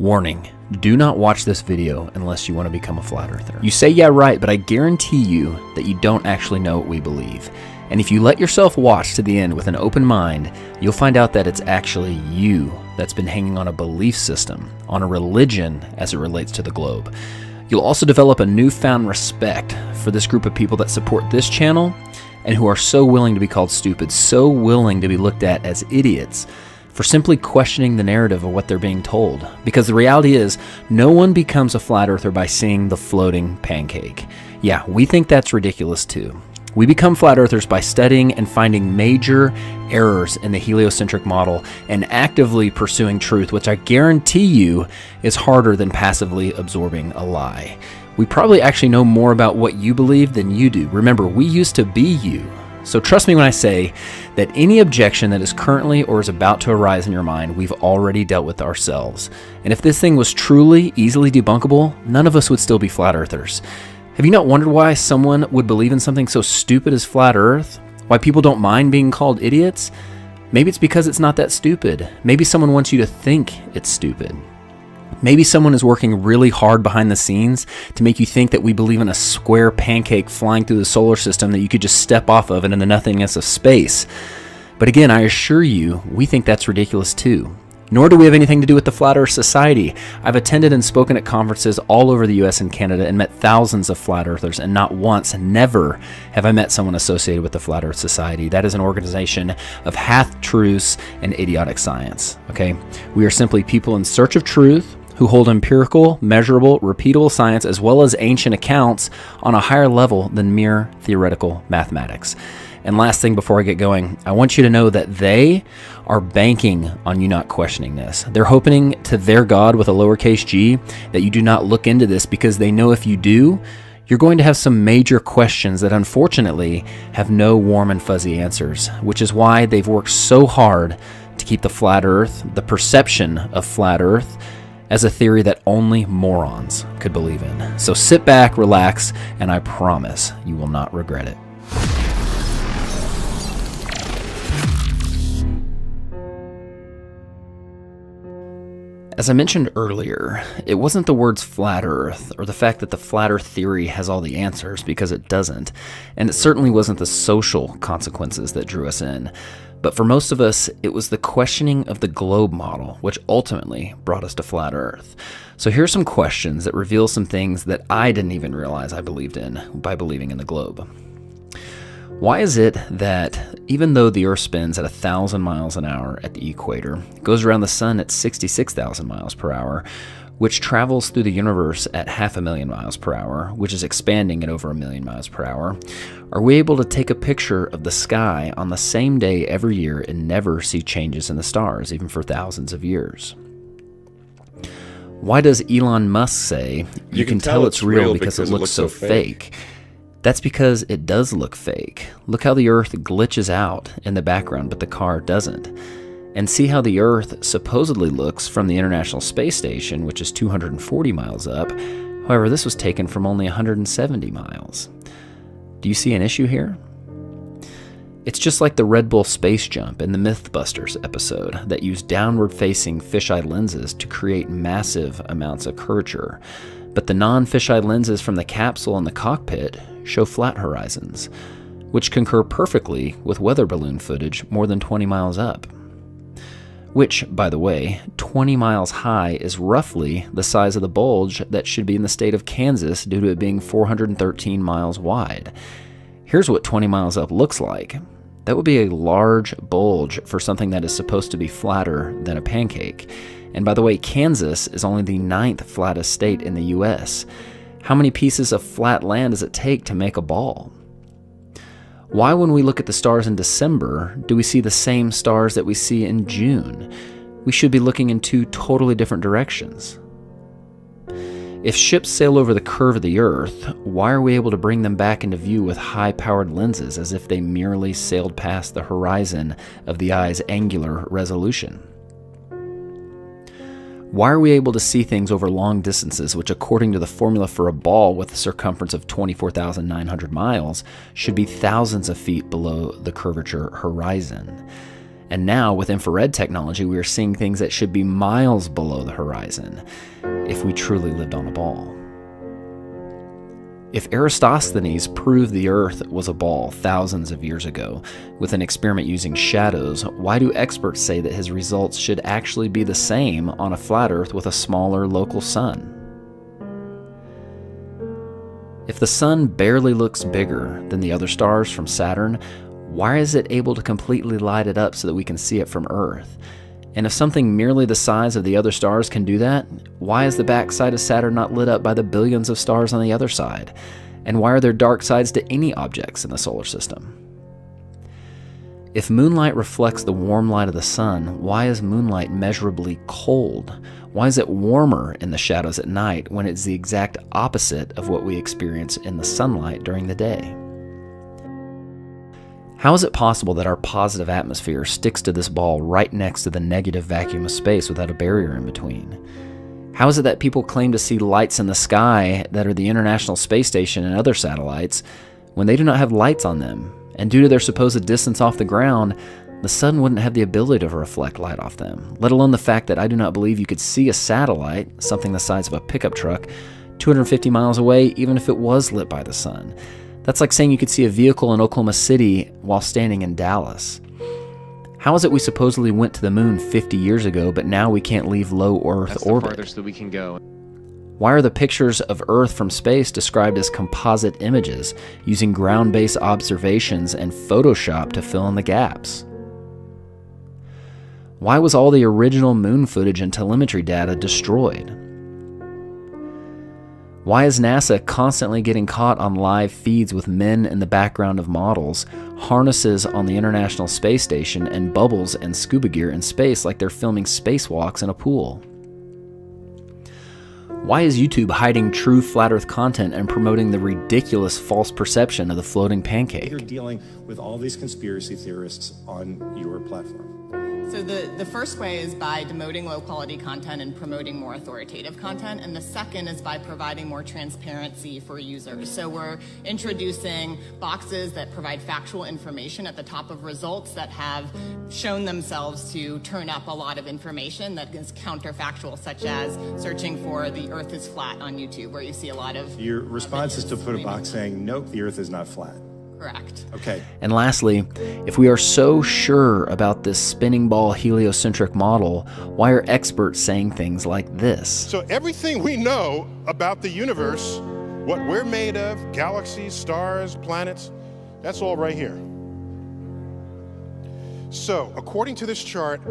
Warning, do not watch this video unless you want to become a flat earther. You say, yeah, right, but I guarantee you that you don't actually know what we believe. And if you let yourself watch to the end with an open mind, you'll find out that it's actually you that's been hanging on a belief system, on a religion as it relates to the globe. You'll also develop a newfound respect for this group of people that support this channel and who are so willing to be called stupid, so willing to be looked at as idiots for simply questioning the narrative of what they're being told. Because the reality is, no one becomes a flat earther by seeing the floating pancake. Yeah, we think that's ridiculous too. We become flat earthers by studying and finding major errors in the heliocentric model and actively pursuing truth, which I guarantee you is harder than passively absorbing a lie. We probably actually know more about what you believe than you do. Remember, we used to be you. So trust me when I say that any objection that is currently or is about to arise in your mind, we've already dealt with ourselves. And if this thing was truly easily debunkable, none of us would still be flat earthers. Have you not wondered why someone would believe in something so stupid as flat earth? Why people don't mind being called idiots? Maybe it's because it's not that stupid. Maybe someone wants you to think it's stupid. Maybe someone is working really hard behind the scenes to make you think that we believe in a square pancake flying through the solar system that you could just step off of and in the nothingness of space. But again, I assure you, we think that's ridiculous too. Nor do we have anything to do with the Flat Earth Society. I've attended and spoken at conferences all over the US and Canada and met thousands of flat earthers, and not once, never have I met someone associated with the Flat Earth Society. That is an organization of half-truths and idiotic science. Okay? We are simply people in search of truth who hold empirical, measurable, repeatable science as well as ancient accounts on a higher level than mere theoretical mathematics. And last thing before I get going, I want you to know that they are banking on you not questioning this. They're hoping to their God with a lowercase g that you do not look into this, because they know if you do, you're going to have some major questions that unfortunately have no warm and fuzzy answers, which is why they've worked so hard to keep the flat earth, the perception of flat earth, as a theory that only morons could believe in. So sit back, relax, and I promise you will not regret it. As I mentioned earlier, it wasn't the words flat earth or the fact that the flat earth theory has all the answers, because it doesn't. And it certainly wasn't the social consequences that drew us in. But for most of us, it was the questioning of the globe model, which ultimately brought us to flat earth. So here's some questions that reveal some things that I didn't even realize I believed in by believing in the globe. Why is it that even though the Earth spins at 1,000 miles an hour at the equator, goes around the sun at 66,000 miles per hour, which travels through the universe at 500,000 miles per hour, which is expanding at over 1,000,000 miles per hour, are we able to take a picture of the sky on the same day every year and never see changes in the stars, even for thousands of years? Why does Elon Musk say, you can tell it's real because it looks so fake? That's because it does look fake. Look how the Earth glitches out in the background, but the car doesn't. And see how the Earth supposedly looks from the International Space Station, which is 240 miles up. However, this was taken from only 170 miles. Do you see an issue here? It's just like the Red Bull space jump in the Mythbusters episode that used downward-facing fisheye lenses to create massive amounts of curvature. But the non-fisheye lenses from the capsule and the cockpit show flat horizons, which concur perfectly with weather balloon footage more than 20 miles up. Which, by the way, 20 miles high is roughly the size of the bulge that should be in the state of Kansas due to it being 413 miles wide. Here's what 20 miles up looks like. That would be a large bulge for something that is supposed to be flatter than a pancake. And by the way, Kansas is only the 9th flattest state in the US. How many pieces of flat land does it take to make a ball? Why, when we look at the stars in December, do we see the same stars that we see in June? We should be looking in two totally different directions. If ships sail over the curve of the Earth, why are we able to bring them back into view with high-powered lenses as if they merely sailed past the horizon of the eye's angular resolution? Why are we able to see things over long distances, which according to the formula for a ball with a circumference of 24,900 miles, should be thousands of feet below the curvature horizon? And now, with infrared technology, we are seeing things that should be miles below the horizon if we truly lived on a ball. If Eratosthenes proved the Earth was a ball thousands of years ago with an experiment using shadows, why do experts say that his results should actually be the same on a flat Earth with a smaller local sun? If the sun barely looks bigger than the other stars from Saturn, why is it able to completely light it up so that we can see it from Earth? And if something merely the size of the other stars can do that, why is the backside of Saturn not lit up by the billions of stars on the other side? And why are there dark sides to any objects in the solar system? If moonlight reflects the warm light of the sun, why is moonlight measurably cold? Why is it warmer in the shadows at night when it's the exact opposite of what we experience in the sunlight during the day? How is it possible that our positive atmosphere sticks to this ball right next to the negative vacuum of space without a barrier in between? How is it that people claim to see lights in the sky that are the International Space Station and other satellites when they do not have lights on them? And due to their supposed distance off the ground, the sun wouldn't have the ability to reflect light off them, let alone the fact that I do not believe you could see a satellite, something the size of a pickup truck, 250 miles away even if it was lit by the sun. That's like saying you could see a vehicle in Oklahoma City while standing in Dallas. How is it we supposedly went to the moon 50 years ago, but now we can't leave low Earth orbit? That's the farthest that we can go. Why are the pictures of Earth from space described as composite images, using ground-based observations and Photoshop to fill in the gaps? Why was all the original moon footage and telemetry data destroyed? Why is NASA constantly getting caught on live feeds with men in the background of models, harnesses on the International Space Station, and bubbles and scuba gear in space like they're filming spacewalks in a pool? Why is YouTube hiding true flat Earth content and promoting the ridiculous false perception of the floating pancake? You're dealing with all these conspiracy theorists on your platform. So the first way is by demoting low-quality content and promoting more authoritative content, and the second is by providing more transparency for users. So we're introducing boxes that provide factual information at the top of results that have shown themselves to turn up a lot of information that is counterfactual, such as searching for the Earth is flat on YouTube, where you see a lot of Your response is to put a box saying, nope, the Earth is not flat. Correct. Okay. And lastly, if we are so sure about this spinning ball heliocentric model, why are experts saying things like this? So everything we know about the universe, what we're made of, galaxies, stars, planets, that's all right here. So according to this chart,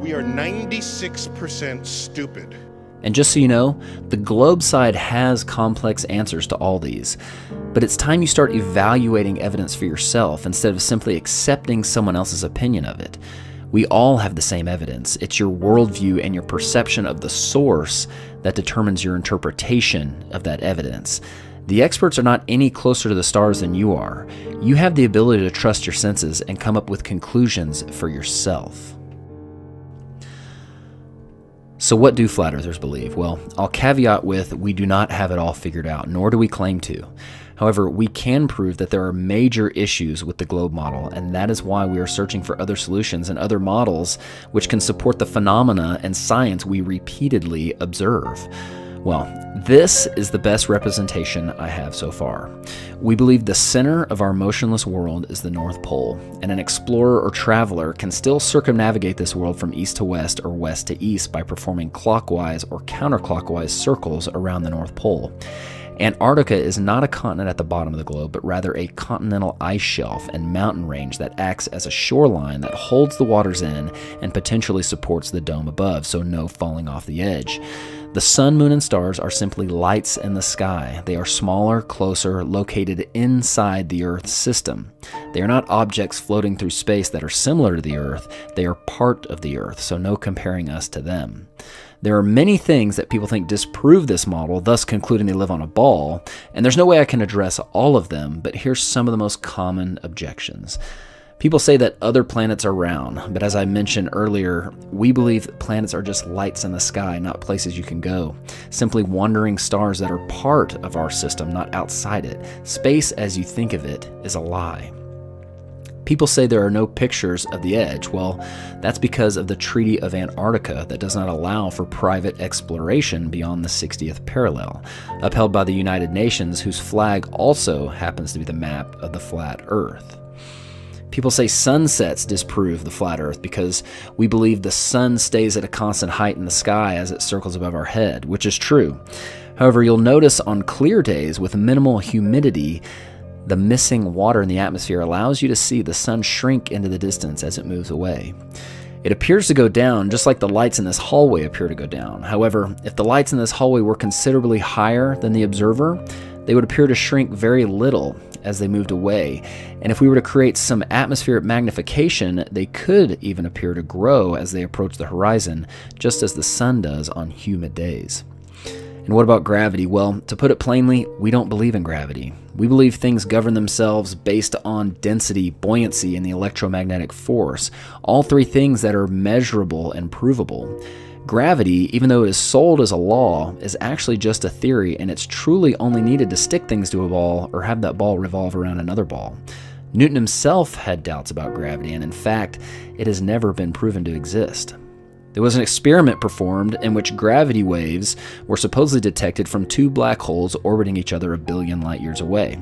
we are 96% stupid. And just so you know, the globe side has complex answers to all these. But it's time you start evaluating evidence for yourself instead of simply accepting someone else's opinion of it. We all have the same evidence. It's your worldview and your perception of the source that determines your interpretation of that evidence. The experts are not any closer to the stars than you are. You have the ability to trust your senses and come up with conclusions for yourself. So what do flat earthers believe? Well, I'll caveat with we do not have it all figured out, nor do we claim to. However, we can prove that there are major issues with the globe model, and that is why we are searching for other solutions and other models which can support the phenomena and science we repeatedly observe. Well, this is the best representation I have so far. We believe the center of our motionless world is the North Pole, and an explorer or traveler can still circumnavigate this world from east to west or west to east by performing clockwise or counterclockwise circles around the North Pole. Antarctica is not a continent at the bottom of the globe, but rather a continental ice shelf and mountain range that acts as a shoreline that holds the waters in and potentially supports the dome above, so no falling off the edge. The sun, moon, and stars are simply lights in the sky. They are smaller, closer, located inside the Earth's system. They are not objects floating through space that are similar to the Earth. They are part of the Earth, so no comparing us to them. There are many things that people think disprove this model, thus concluding they live on a ball, and there's no way I can address all of them, but here's some of the most common objections. People say that other planets are round, but as I mentioned earlier, we believe that planets are just lights in the sky, not places you can go. Simply wandering stars that are part of our system, not outside it. Space, as you think of it, is a lie. People say there are no pictures of the edge. Well, that's because of the Treaty of Antarctica that does not allow for private exploration beyond the 60th parallel, upheld by the United Nations, whose flag also happens to be the map of the flat Earth. People say sunsets disprove the flat Earth because we believe the sun stays at a constant height in the sky as it circles above our head, which is true. However, you'll notice on clear days with minimal humidity, the missing water in the atmosphere allows you to see the sun shrink into the distance as it moves away. It appears to go down just like the lights in this hallway appear to go down. However, if the lights in this hallway were considerably higher than the observer, they would appear to shrink very little as they moved away. And if we were to create some atmospheric magnification, they could even appear to grow as they approach the horizon, just as the sun does on humid days. And what about gravity? Well, to put it plainly, we don't believe in gravity. We believe things govern themselves based on density, buoyancy, and the electromagnetic force, all three things that are measurable and provable. Gravity, even though it is sold as a law, is actually just a theory, and it's truly only needed to stick things to a ball or have that ball revolve around another ball. Newton himself had doubts about gravity, and in fact, it has never been proven to exist. There was an experiment performed in which gravity waves were supposedly detected from two black holes orbiting each other 1 billion light years away.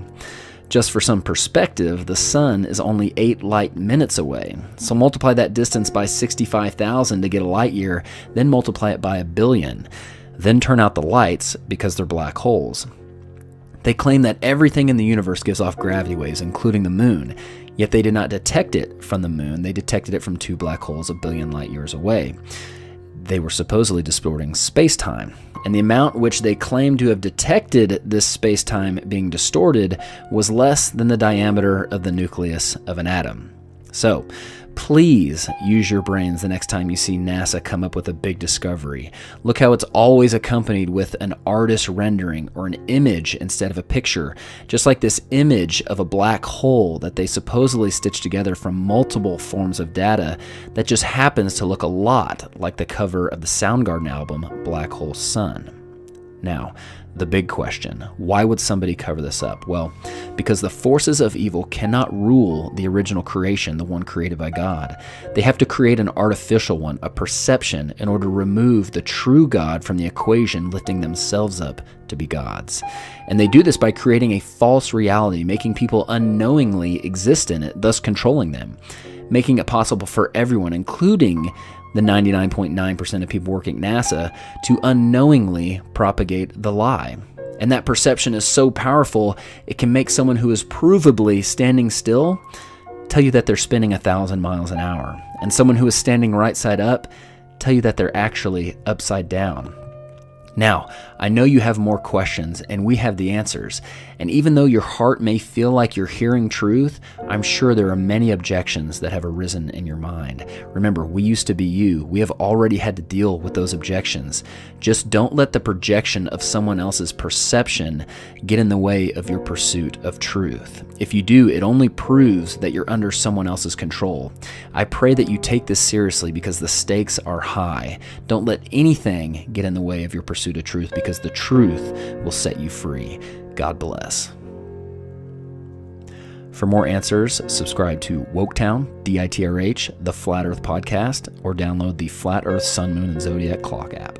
Just for some perspective, the sun is only 8 light minutes away. So multiply that distance by 65,000 to get a light year, then multiply it by 1 billion. Then turn out the lights because they're black holes. They claim that everything in the universe gives off gravity waves, including the moon. Yet they did not detect it from the moon, they detected it from two black holes 1 billion light years away. They were supposedly distorting space-time, and the amount which they claimed to have detected this space-time being distorted was less than the diameter of the nucleus of an atom. So, please use your brains the next time you see NASA come up with a big discovery. Look how it's always accompanied with an artist rendering or an image instead of a picture, just like this image of a black hole that they supposedly stitched together from multiple forms of data that just happens to look a lot like the cover of the Soundgarden album, Black Hole Sun. Now, the big question, why would somebody cover this up? Well, because the forces of evil cannot rule the original creation, the one created by God. They have to create an artificial one, a perception, in order to remove the true God from the equation, lifting themselves up to be gods. And they do this by creating a false reality, making people unknowingly exist in it, thus controlling them, making it possible for everyone, including the 99.9% of people working at NASA, to unknowingly propagate the lie. And that perception is so powerful, it can make someone who is provably standing still tell you that they're spinning 1,000 miles an hour. And someone who is standing right side up tell you that they're actually upside down. Now, I know you have more questions, and we have the answers. And even though your heart may feel like you're hearing truth, I'm sure there are many objections that have arisen in your mind. Remember, we used to be you. We have already had to deal with those objections. Just don't let the projection of someone else's perception get in the way of your pursuit of truth. If you do, it only proves that you're under someone else's control. I pray that you take this seriously because the stakes are high. Don't let anything get in the way of your pursuit of truth, because the truth will set you free. God bless. For more answers, subscribe to Woketown, DITRH, the Flat Earth Podcast, or download the Flat Earth Sun, Moon, and Zodiac Clock app.